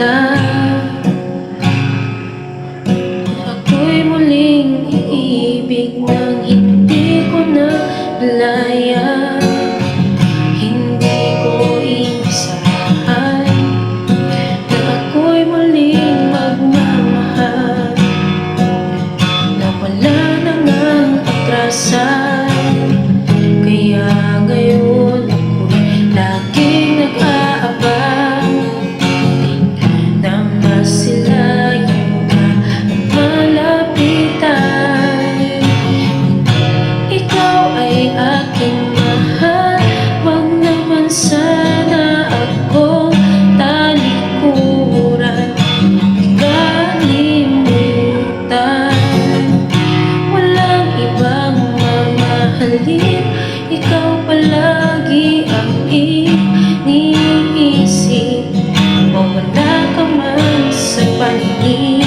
pala ako'y muling iibig nang hindi ko na malaya. Hindi ko inasahan na ako'y muling magmamahal, na wala namang atrasan. Kaya ngayon ako'y laging nag-aabang na masilayan ka at malapitan. Ikaw ay aking mahal, wag naman sana akong talikuran, kalimutan. Walang ibang mamahalin, ikaw palagi ang iniisip. Mawala ka man sa paningin,